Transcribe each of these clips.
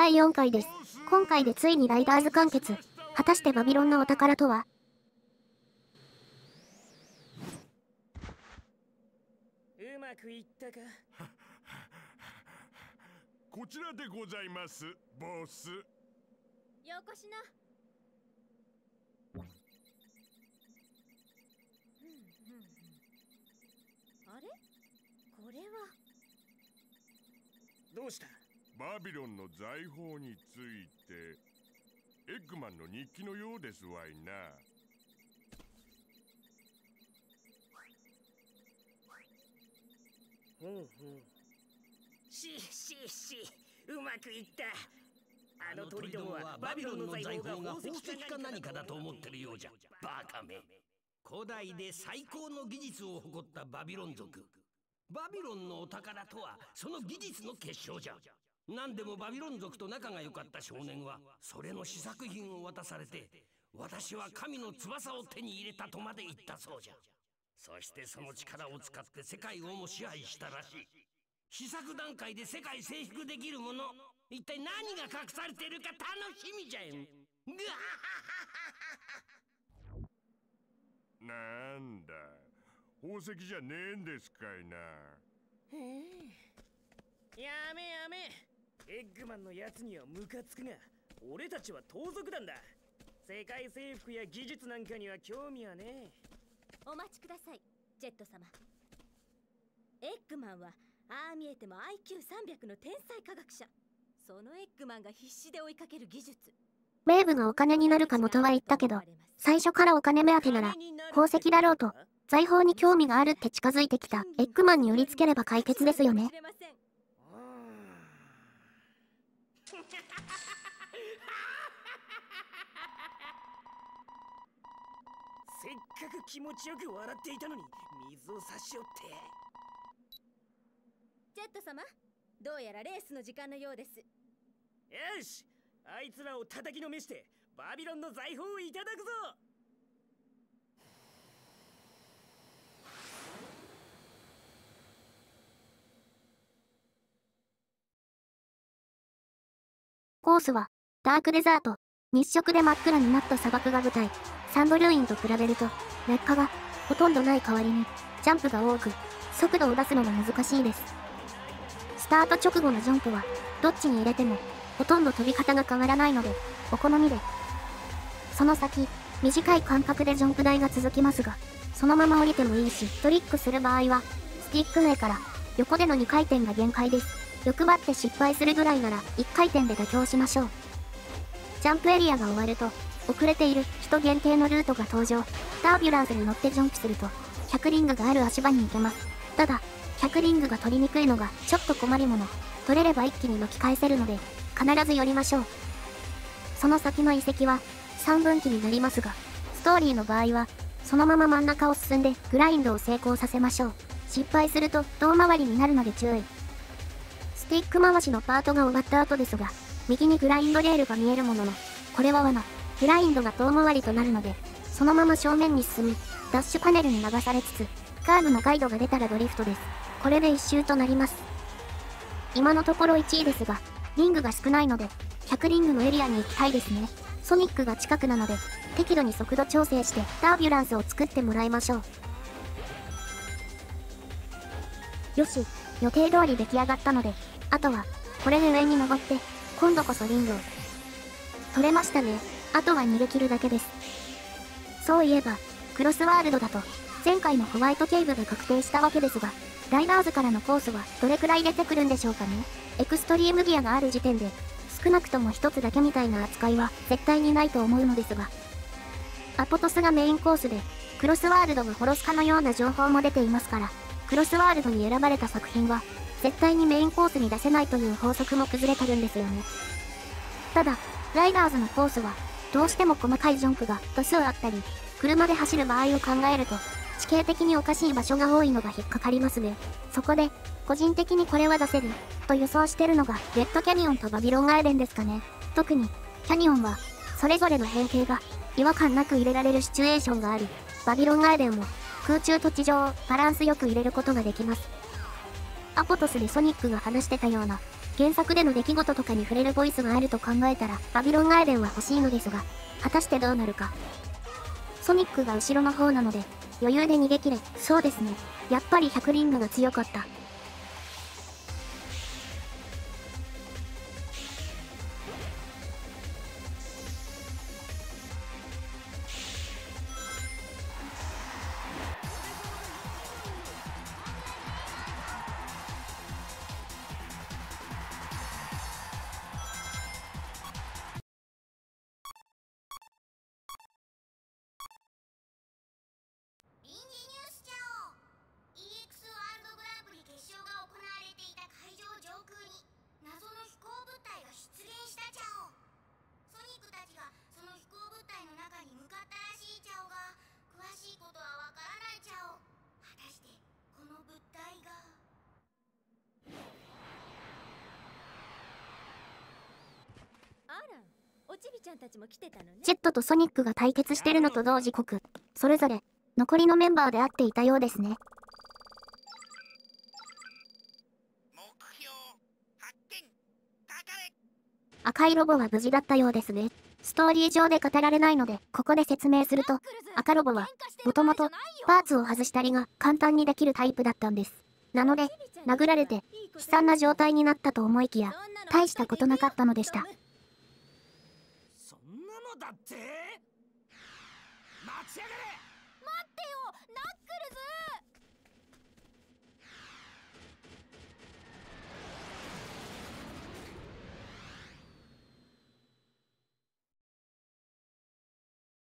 第4回です。今回でついにライダーズ完結。果たしてバビロンのお宝とは？うまくいったか？こちらでございます、ボス。よこしな。あれ？これはどうした？バビロンの財宝についてエッグマンの日記のようですわいな。うまくいった。あの鳥どもはバビロンの財宝が宝石か何かだと思ってるようじゃ。バカめ。古代で最高の技術を誇ったバビロン族。バビロンのお宝とはその技術の結晶じゃ。何でもバビロン族と仲が良かった少年はそれの試作品を渡されて、私は神の翼を手に入れたとまで言ったそうじゃ。そしてその力を使って世界をも支配したらしい。試作段階で世界征服できるもの、一体何が隠されているか楽しみじゃん。なんだ、宝石じゃねえんですかいな。やめエッグマンのやつにはムカつくが、俺たちは盗賊団だ。世界征服や技術なんかには興味はねえ。お待ちください、ジェット様。エッグマンはああ見えても IQ300 の天才科学者。そのエッグマンが必死で追いかける技術。メイブがお金になるかもとは言ったけど、最初からお金目当てなら宝石だろうと財宝に興味があるって近づいてきたエッグマンに売りつければ解決ですよね。せっかく気持ちよく笑っていたのに水を差し寄って。ジェット様、どうやらレースの時間のようです。よし、あいつらを叩きのめしてバビロンの財宝をいただくぞ。コースはダークデザート。日食で真っ暗になった砂漠が舞台。サンドルーインと比べると劣化がほとんどない代わりにジャンプが多く速度を出すのが難しいです。スタート直後のジャンプはどっちに入れてもほとんど飛び方が変わらないのでお好みで。その先短い間隔でジャンプ台が続きますが、そのまま降りてもいいし、トリックする場合はスティック上から横での2回転が限界です。欲張って失敗するぐらいなら1回転で妥協しましょう。ジャンプエリアが終わると遅れている人限定のルートが登場。タービュランスに乗ってジャンプすると100リングがある足場に行けます。ただ100リングが取りにくいのがちょっと困りもの。取れれば一気に巻き返せるので必ず寄りましょう。その先の遺跡は3分岐になりますが、ストーリーの場合はそのまま真ん中を進んでグラインドを成功させましょう。失敗すると遠回りになるので注意。スティック回しのパートが終わった後ですが、右にグラインドレールが見えるものの、これは罠。グラインドが遠回りとなるので、そのまま正面に進み、ダッシュパネルに流されつつ、カーブのガイドが出たらドリフトです。これで1周となります。今のところ1位ですが、リングが少ないので、100リングのエリアに行きたいですね。ソニックが近くなので、適度に速度調整してタービュランスを作ってもらいましょう。よし、予定通り出来上がったので、あとは、これで上に登って、今度こそリングを。取れましたね。あとは逃げ切るだけです。そういえば、クロスワールドだと、前回のホワイトケイブが確定したわけですが、ライダーズからのコースはどれくらい出てくるんでしょうかね。エクストリームギアがある時点で、少なくとも一つだけみたいな扱いは絶対にないと思うのですが。アポトスがメインコースで、クロスワールドがホロスカのような情報も出ていますから、クロスワールドに選ばれた作品は、絶対にメインコースに出せないという法則も崩れてるんですよね。ただ、ライダーズのコースは、どうしても細かいジャンプが多数あったり、車で走る場合を考えると、地形的におかしい場所が多いのが引っかかりますね。そこで、個人的にこれは出せる、と予想してるのが、レッドキャニオンとバビロンガーデンですかね。特に、キャニオンは、それぞれの変形が、違和感なく入れられるシチュエーションがあり、バビロンガーデンも、空中と地上をバランスよく入れることができます。アポトスでソニックが話してたような、原作での出来事とかに触れるボイスがあると考えたらバビロンガーデンは欲しいのですが、果たしてどうなるか。ソニックが後ろの方なので余裕で逃げ切れ。そうですね、やっぱり100リングが強かった。臨時ニュースちゃお EX ワールドグランプリ決勝が行われていた会場上空に謎の飛行物体が出現したちゃお。ソニックたちがその飛行物体の中に向かったらしいちゃおが、詳しいことはわからないちゃお。果たしてこの物体があら、おちびちゃんたちも来てたのね。ジェットとソニックが対決してるのと同時刻、それぞれ残りのメンバーで会っていたようですね。目標発見かかれ。赤いロボは無事だったようですね。ストーリー上で語られないのでここで説明すると、赤ロボはもともとパーツを外したりが簡単にできるタイプだったんです。なので殴られて悲惨な状態になったと思いきや、大したことなかったのでした。そんなのだって待ちやがれ。待ってよ、ナックルズ。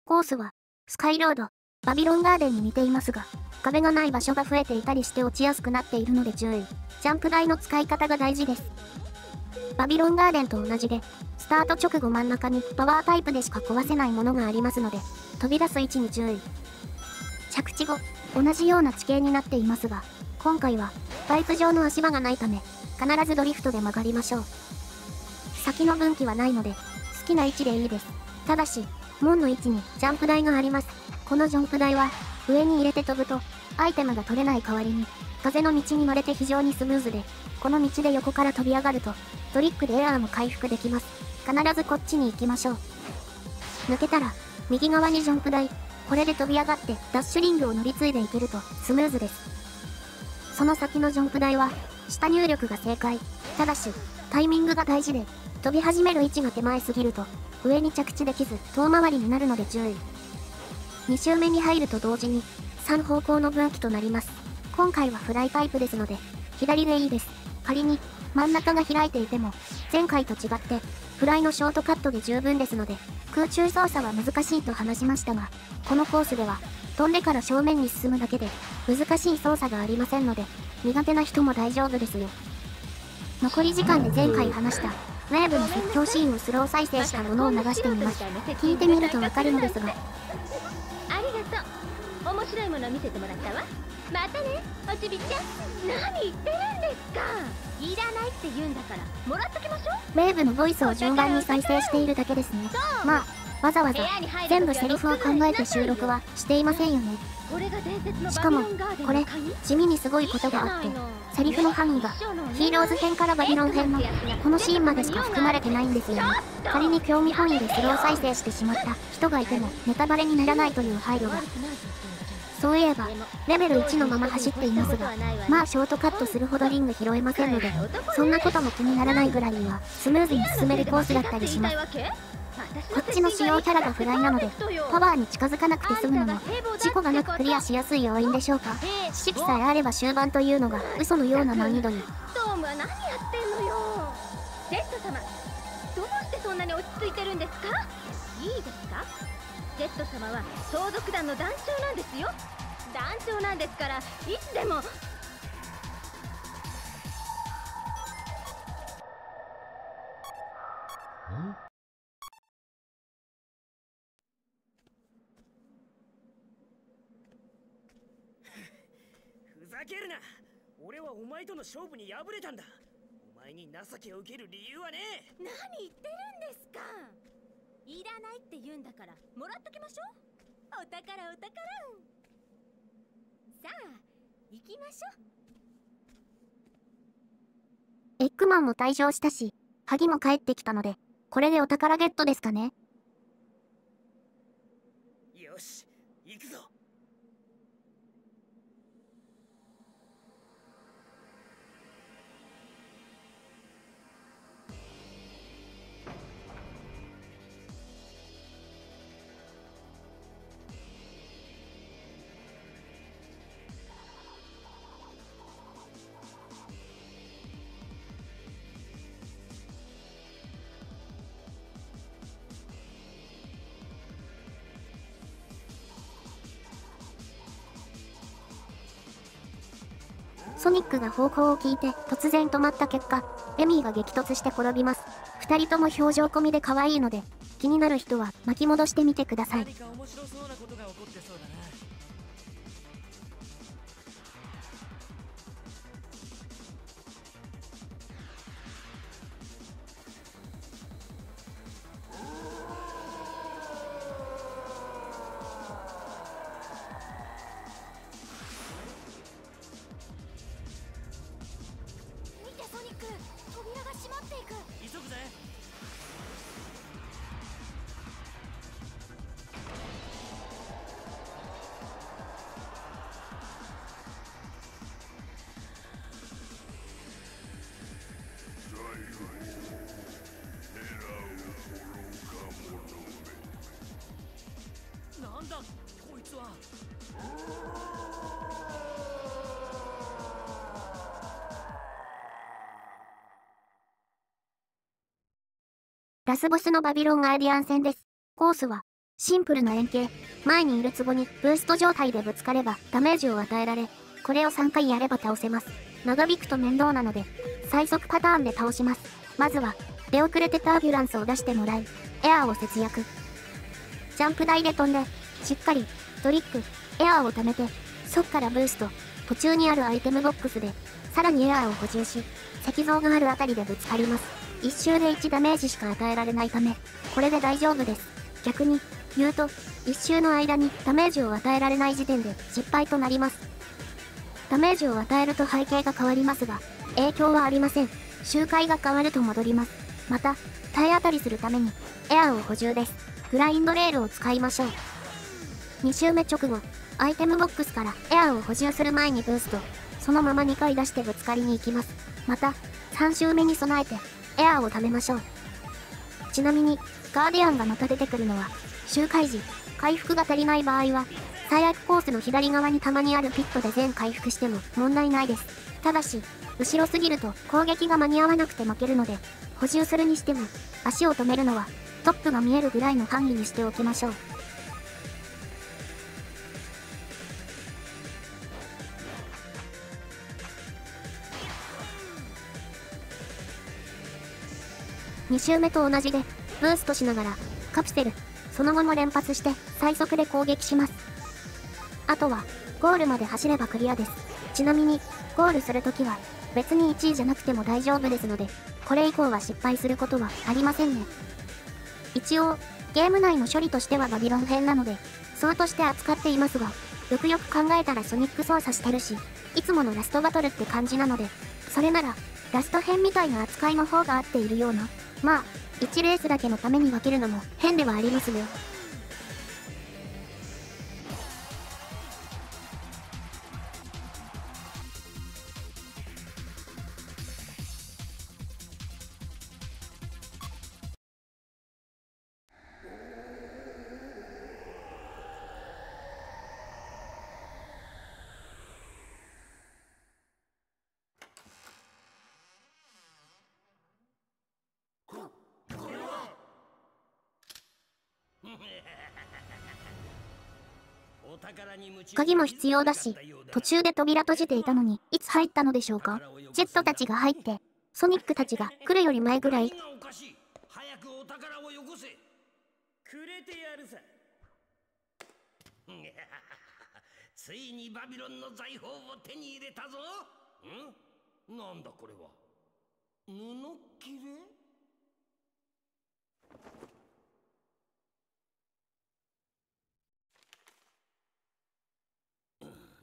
コースはスカイロード、バビロンガーデンに似ていますが、壁がない場所が増えていたりして落ちやすくなっているので注意。ジャンプ台の使い方が大事です。バビロンガーデンと同じで、スタート直後真ん中にパワータイプでしか壊せないものがありますので、飛び出す位置に注意。着地後、同じような地形になっていますが、今回はバイク上の足場がないため、必ずドリフトで曲がりましょう。先の分岐はないので、好きな位置でいいです。ただし、門の位置にジャンプ台があります。このジャンプ台は、上に入れて飛ぶと、アイテムが取れない代わりに、風の道に乗れて非常にスムーズで、この道で横から飛び上がると、トリックでエアーも回復できます。必ずこっちに行きましょう。抜けたら、右側にジャンプ台。これで飛び上がってダッシュリングを乗り継いでいけるとスムーズです。その先のジャンプ台は、下入力が正解。ただし、タイミングが大事で、飛び始める位置が手前すぎると、上に着地できず遠回りになるので注意。2周目に入ると同時に、3方向の分岐となります。今回はフライタイプですので、左でいいです。仮に、真ん中が開いていても、前回と違って、フライのショートカットで十分ですので、空中操作は難しいと話しましたが、このコースでは、飛んでから正面に進むだけで、難しい操作がありませんので、苦手な人も大丈夫ですよ。残り時間で前回話した、ウェーブの説教シーンをスロー再生したものを流してみます。聞いてみるとわかるのですが。ありがとう。面白いもの見せてもらったわ。またね、おちびちゃん。何言ってるんですか。いらないって言うんだからもらっときましょう。ウェーブのボイスを順番に再生しているだけですね。まあ、わざわざ全部セリフを考えて収録はしていませんよね。しかも、これ、地味にすごいことがあって、セリフの範囲が、ヒーローズ編からバビロン編の、このシーンまでしか含まれてないんですよね。仮に興味本位でスロー再生してしまった人がいても、ネタバレにならないという配慮が。そういえば、レベル1のまま走っていますが、まあショートカットするほどリング拾えませんので、そんなことも気にならないぐらいには、スムーズに進めるコースだったりします。こっちの主要キャラがフライなので、パワーに近づかなくて済むのも、事故がなくクリアしやすい要因でしょうか。知識さえあれば終盤というのが、嘘のような難易度に。トームは何やってんのよ。ジェット様、どうしてそんなに落ち着いてるんですか。いいですか。ジェット様は盗賊団の団長なんですよ。団長なんですから、いつでも。ふざけるな。俺はお前との勝負に敗れたんだ。お前に情けを受ける理由はねえ。何言ってるんですか。いらないって言うんだからもらっときましょう。お宝お宝。さあ行きましょう。エッグマンも退場したし、ハギも帰ってきたので、これでお宝ゲットですかね。よし、行くぞ。ソニックが方向を聞いて突然止まった結果、エミーが激突して転びます。二人とも表情込みで可愛いので、気になる人は巻き戻してみてください。何か面白そうなことが起こってそうだな。見てソニック、扉が閉まっていく。急ぐぜ。なんだこいつは。ラスボスのバビロンガーディアン戦です。コースは、シンプルな円形、前にいる壺にブースト状態でぶつかればダメージを与えられ、これを3回やれば倒せます。長引くと面倒なので、最速パターンで倒します。まずは、出遅れてタービュランスを出してもらい、エアーを節約。ジャンプ台で飛んで、しっかり、トリック、エアーを貯めて、そっからブースト、途中にあるアイテムボックスで、さらにエアーを補充し、石像があるあたりでぶつかります。一周で1ダメージしか与えられないため、これで大丈夫です。逆に、言うと、一周の間にダメージを与えられない時点で失敗となります。ダメージを与えると背景が変わりますが、影響はありません。周回が変わると戻ります。また、体当たりするために、エアーを補充です。グラインドレールを使いましょう。2周目直後、アイテムボックスからエアーを補充する前にブースト、そのまま2回出してぶつかりに行きます。また、3周目に備えて、エアーを貯めましょう。ちなみに、ガーディアンがまた出てくるのは、周回時、回復が足りない場合は、最悪コースの左側にたまにあるピットで全回復しても問題ないです。ただし、後ろすぎると攻撃が間に合わなくて負けるので、補充するにしても、足を止めるのは、トップが見えるぐらいの範囲にしておきましょう。2周目と同じで、ブーストしながら、カプセル、その後も連発して、最速で攻撃します。あとは、ゴールまで走ればクリアです。ちなみに、ゴールするときは、別に1位じゃなくても大丈夫ですので、これ以降は失敗することはありませんね。一応、ゲーム内の処理としてはバビロン編なので、そうとして扱っていますが、よくよく考えたらソニック操作してるし、いつものラストバトルって感じなので、それなら、ラスト編みたいな扱いの方が合っているような。まあ、1レースだけのために分けるのも変ではありますね。鍵も必要だし、途中で扉閉じていたのに、いつ入ったのでしょうか。ジェットたちが入って、ソニックたちが来るより前ぐらい。早くお宝をよこせ。くれてやるさ。ついにバビロンの財宝を手に入れたぞ。なんだこれは。布切れ？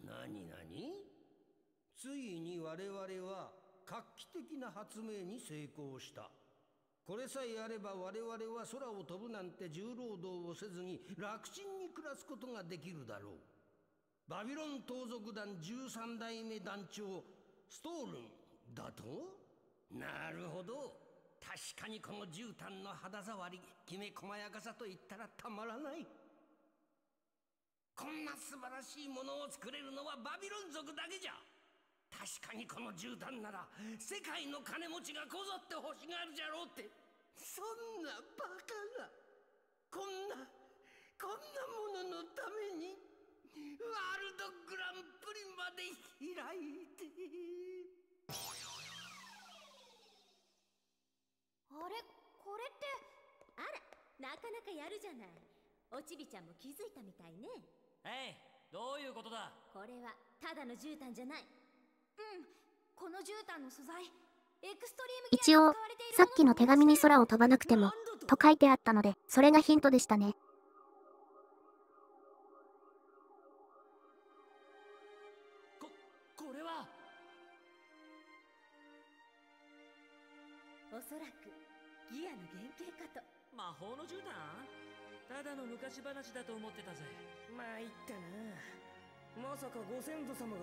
何ついに我々は画期的な発明に成功した。これさえあれば我々は空を飛ぶなんて重労働をせずに楽ちんに暮らすことができるだろう。バビロン盗賊団13代目団長ストールンだと？なるほど。確かにこの絨毯の肌触り、きめ細やかさといったらたまらない。こんな素晴らしいものを作れるのはバビロン族だけじゃ。確かにこの絨毯なら世界の金持ちがこぞって欲しがるじゃろうって。そんなバカな、こんなもののためにワールドグランプリまで開いて。あれ、これって。あら、なかなかやるじゃない。おちびちゃんも気づいたみたいね。どういうことだ？これはただの絨毯じゃない。この絨毯の素材、エクストリーム一応さっきの手紙に空を飛ばなくてもと書いてあったので、それがヒントでしたね。これはおそらくギアの原型かと。魔法の絨毯？ただの昔話だと思ってたぜ。参ったな。まさかご先祖様が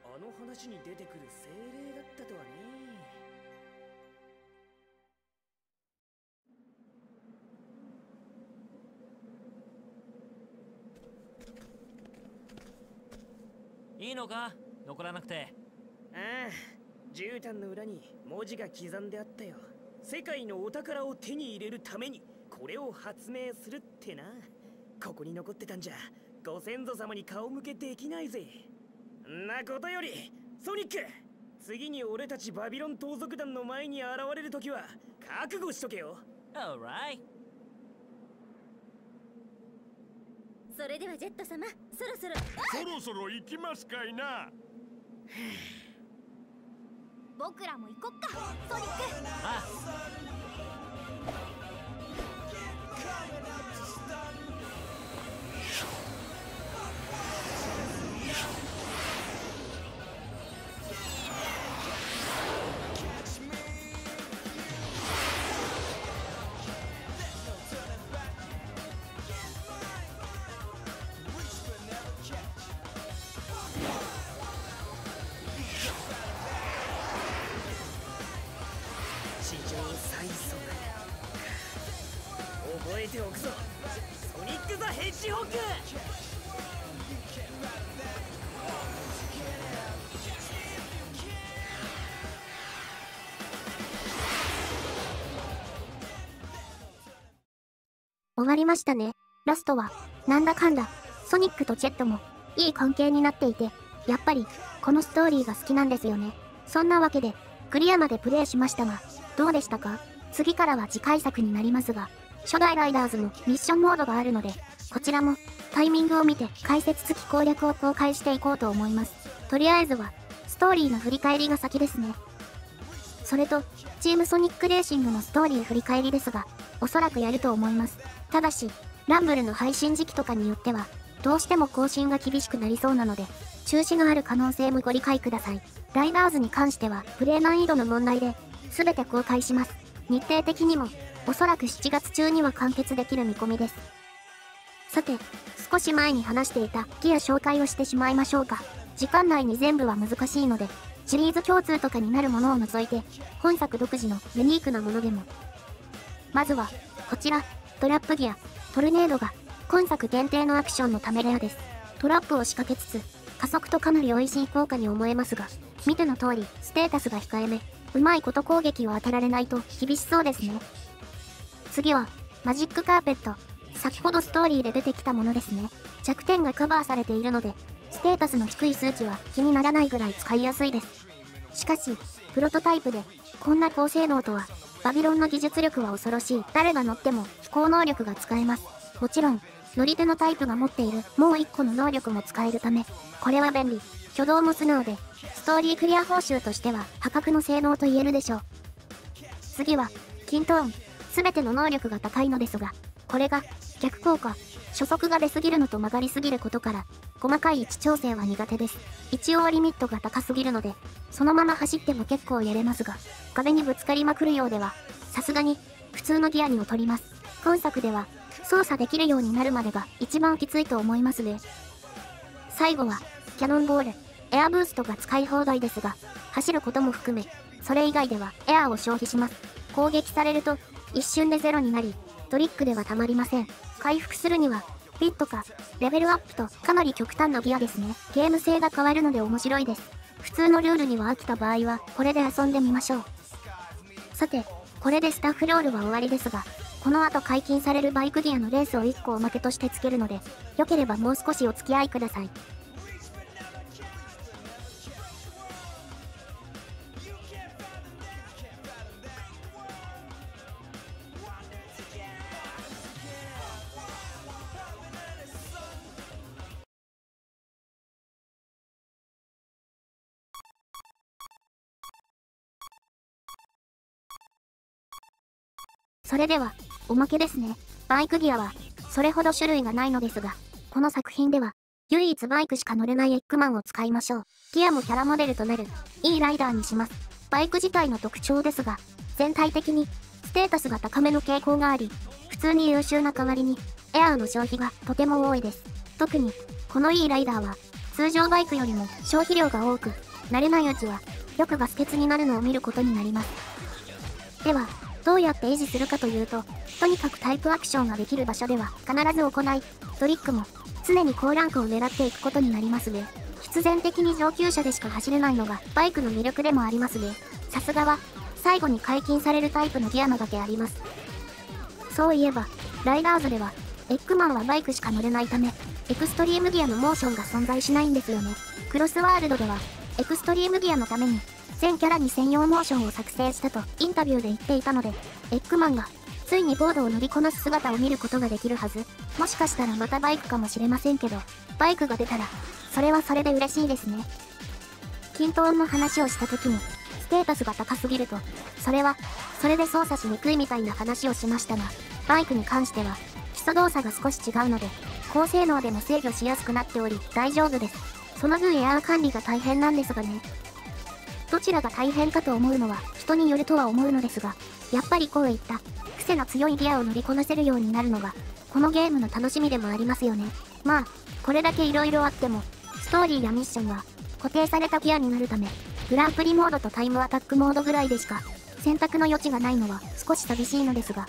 あの話に出てくる精霊だったとはね。いいのか？残らなくて。ああ、絨毯の裏に文字が刻んであったよ。世界のお宝を手に入れるためにこれを発明するってな。ここに残ってたんじゃご先祖様に顔向けできないぜ。んなことよりソニック、次に俺たちバビロン盗賊団の前に現れるときは覚悟しとけよ。Alright。それではジェット様、そろそろ行きますかいな。僕らも行こっか、ソニック。あ覚えておくぞ、ソニック・ザ・ヘッジホッグ。終わりましたね。ラストはなんだかんだソニックとジェットもいい関係になっていて、やっぱりこのストーリーが好きなんですよね。そんなわけでクリアまでプレイしましたが、どうでしたか？次からは次回作になりますが、初代ライダーズのミッションモードがあるので、こちらもタイミングを見て解説付き攻略を公開していこうと思います。とりあえずはストーリーの振り返りが先ですね。それとチームソニックレーシングのストーリー振り返りですが、おそらくやると思います。ただしランブルの配信時期とかによってはどうしても更新が厳しくなりそうなので、中止がある可能性もご理解ください。ライダーズに関してはプレイ難易度の問題で全て公開します。日程的にもおそらく7月中には完結できる見込みです。さて、少し前に話していたギア紹介をしてしまいましょうか。時間内に全部は難しいので、シリーズ共通とかになるものを除いて、本作独自のユニークなものでも。まずは、こちら、トラップギア、トルネードが、今作限定のアクションのためレアです。トラップを仕掛けつつ、加速とかなり美味しい効果に思えますが、見ての通り、ステータスが控えめ、うまいこと攻撃を当てられないと厳しそうですね。次は、マジックカーペット。先ほどストーリーで出てきたものですね。弱点がカバーされているので、ステータスの低い数値は気にならないぐらい使いやすいです。しかし、プロトタイプで、こんな高性能とは、バビロンの技術力は恐ろしい。誰が乗っても飛行能力が使えます。もちろん、乗り手のタイプが持っているもう1個の能力も使えるため、これは便利。挙動も素直で、ストーリークリア報酬としては破格の性能と言えるでしょう。次は、キントーン。すべての能力が高いのですが、これが逆効果、初速が出すぎるのと曲がりすぎることから、細かい位置調整は苦手です。一応リミットが高すぎるので、そのまま走っても結構やれますが、壁にぶつかりまくるようでは、さすがに、普通のギアに劣ります。今作では、操作できるようになるまでが一番きついと思いますね。最後は、キャノンボール、エアブーストが使い放題ですが、走ることも含め、それ以外ではエアーを消費します。攻撃されると、一瞬でゼロになり、トリックではたまりません。回復するには、フィットか、レベルアップとかなり極端なギアですね。ゲーム性が変わるので面白いです。普通のルールには飽きた場合は、これで遊んでみましょう。さて、これでスタッフロールは終わりですが、この後解禁されるバイクギアのレースを1個おまけとしてつけるので、良ければもう少しお付き合いください。それでは、おまけですね。バイクギアは、それほど種類がないのですが、この作品では、唯一バイクしか乗れないエッグマンを使いましょう。ギアもキャラモデルとなる、いいライダーにします。バイク自体の特徴ですが、全体的に、ステータスが高めの傾向があり、普通に優秀な代わりに、エアーの消費がとても多いです。特に、このいいライダーは、通常バイクよりも消費量が多く、慣れないうちは、よくガス欠になるのを見ることになります。では、どうやって維持するかというと、とにかくタイプアクションができる場所では必ず行い、トリックも常に高ランクを狙っていくことになりますね。必然的に上級者でしか走れないのがバイクの魅力でもありますね。さすがは、最後に解禁されるタイプのギアなだけあります。そういえば、ライダーズでは、エッグマンはバイクしか乗れないため、エクストリームギアのモーションが存在しないんですよね。クロスワールドでは、エクストリームギアのために、全キャラに専用モーションを作成したとインタビューで言っていたので、エッグマンがついにボードを乗りこなす姿を見ることができるはず。もしかしたらまたバイクかもしれませんけど、バイクが出たら、それはそれで嬉しいですね。均等の話をした時に、ステータスが高すぎると、それは、それで操作しにくいみたいな話をしましたが、バイクに関しては、基礎動作が少し違うので、高性能でも制御しやすくなっており、大丈夫です。その分エアー管理が大変なんですがね。どちらが大変かと思うのは人によるとは思うのですが、やっぱりこういった癖の強いギアを乗りこなせるようになるのが、このゲームの楽しみでもありますよね。まあ、これだけ色々あっても、ストーリーやミッションは固定されたギアになるため、グランプリモードとタイムアタックモードぐらいでしか選択の余地がないのは少し寂しいのですが。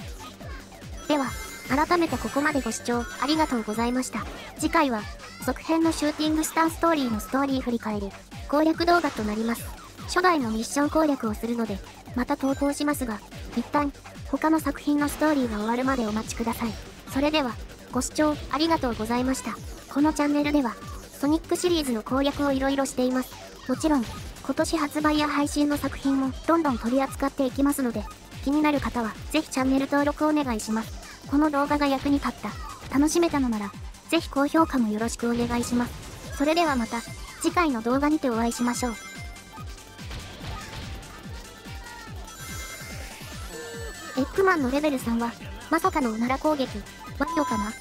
では、改めてここまでご視聴ありがとうございました。次回は、続編のシューティングスタンストーリーのストーリー振り返り、攻略動画となります。初代のミッション攻略をするので、また投稿しますが、一旦、他の作品のストーリーが終わるまでお待ちください。それでは、ご視聴ありがとうございました。このチャンネルでは、ソニックシリーズの攻略をいろいろしています。もちろん、今年発売や配信の作品もどんどん取り扱っていきますので、気になる方はぜひチャンネル登録お願いします。この動画が役に立った、楽しめたのなら、ぜひ高評価もよろしくお願いします。それではまた、次回の動画にてお会いしましょう。エッグマンのレベル3は、まさかのおなら攻撃、わっよかな。